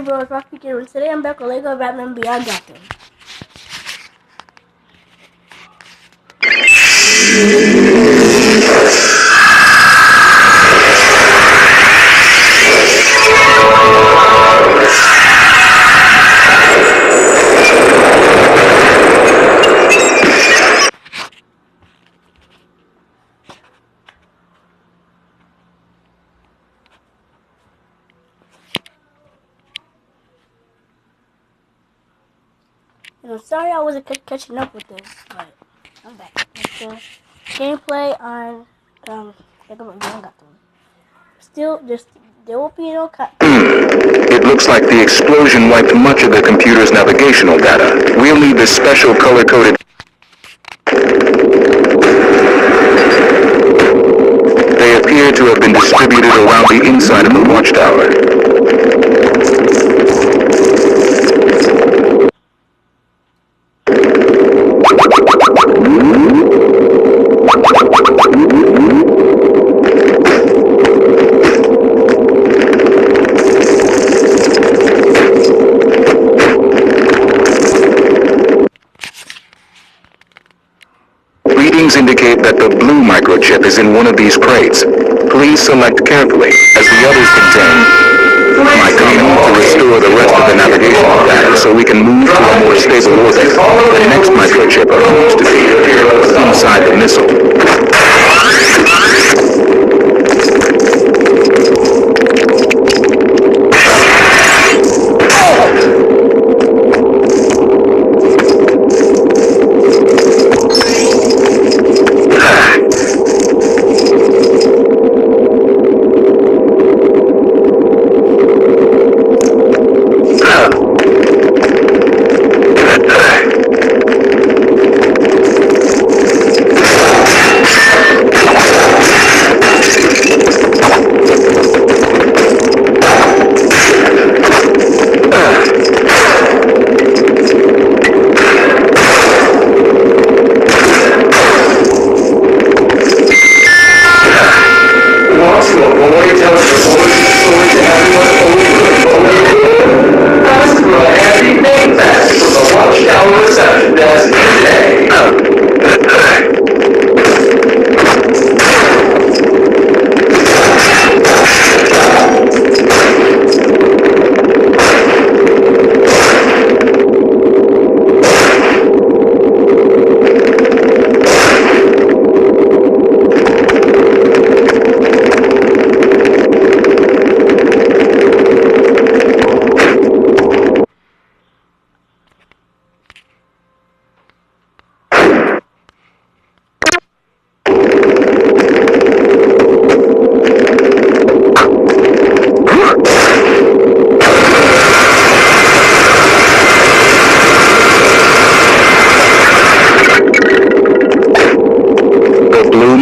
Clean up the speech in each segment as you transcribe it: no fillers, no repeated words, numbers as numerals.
Bro, it's Rocky Gamer. Today I'm back with Lego Batman Beyond Gotham. And I'm sorry I wasn't catching up with this, but I'm back. It's the gameplay on Lego Beyond Gotham. Still, there will be no cut. It looks like the explosion wiped much of the computer's navigational data. We'll need this special color-coded... They appear to have been distributed around the inside of the watchtower. Readings indicate that the blue microchip is in one of these crates. Please select carefully, as the others contain my command to restore the rest of the navigational data so we can move to a more stable orbit. The next microchip appears to be inside the missile.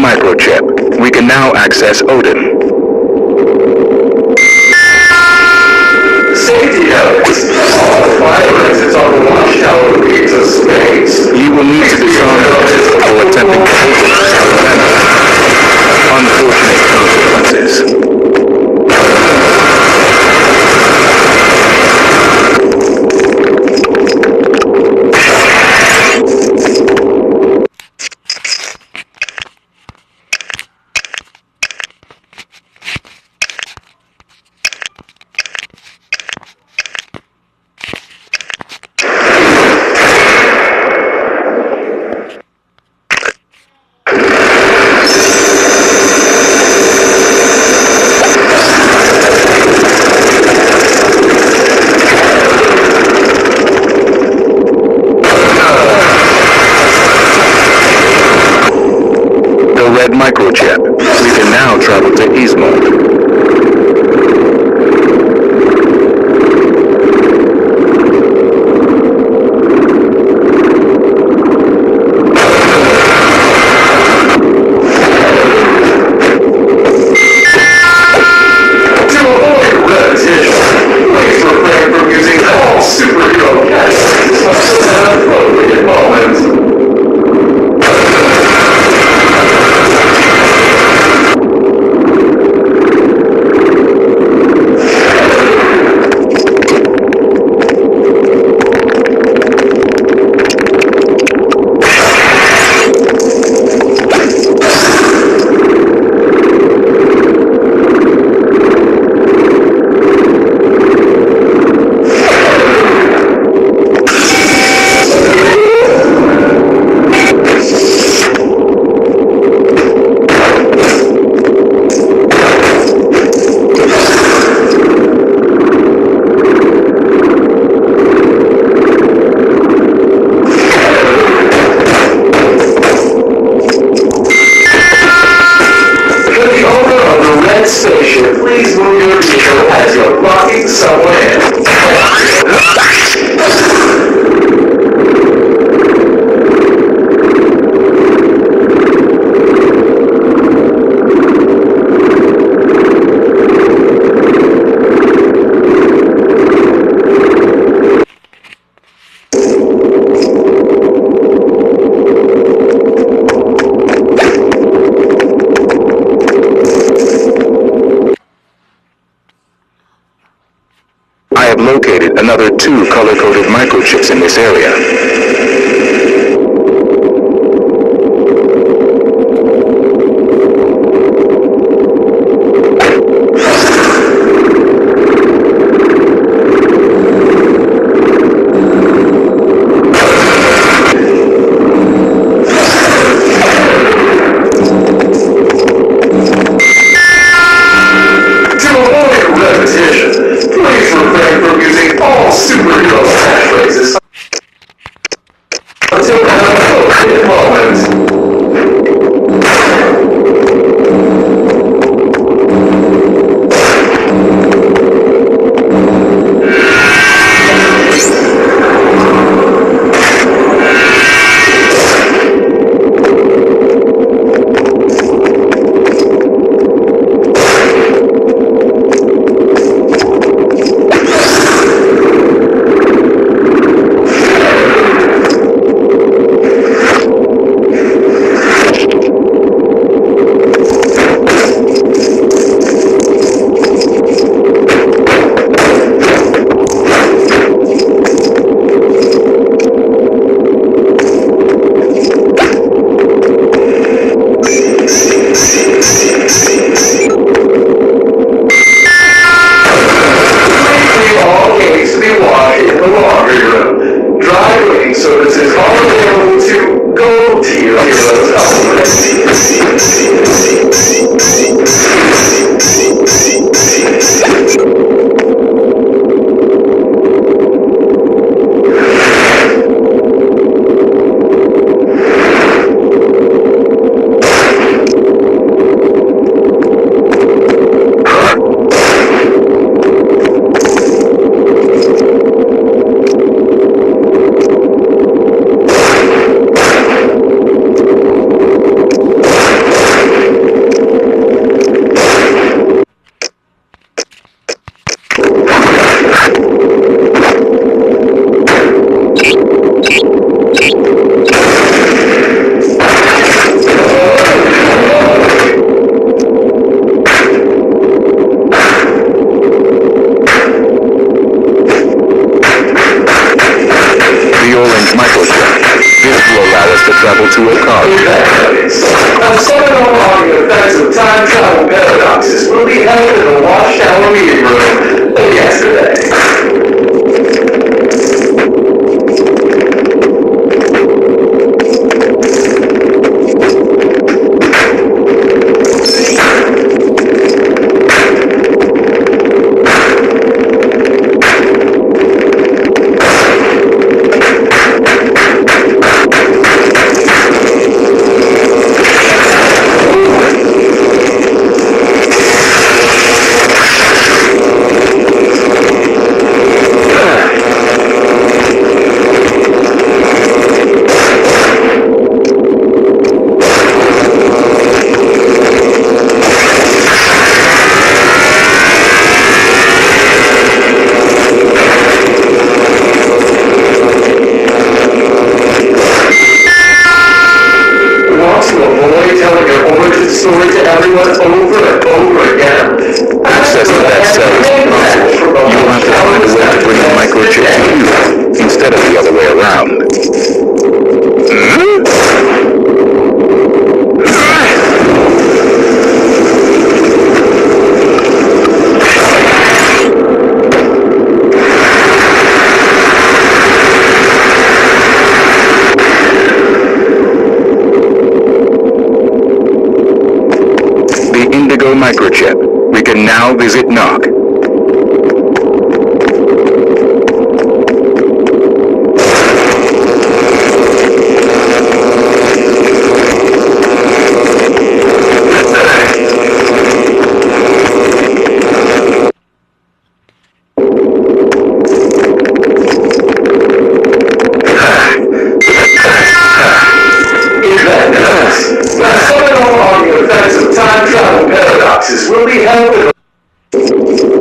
Microchip. We can now access Odin. Safety notes. All fire exits on the watchtower leads to space. You will need to disarm the pistol before attempting to open the unfortunate consequences. Red microchip. We can now travel to Ismo. located another 2 color-coded microchips in this area. travel to a car. I'm starting on the effects of time travel paradoxes will be held in a watchtower meeting room yesterday. Story to everyone over and over again. Access to that cell is impossible. You will have to find a way to bring the microchip to you, instead of the other way around. Indigo microchip. We can now visit Nock. Will be held in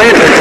Lantern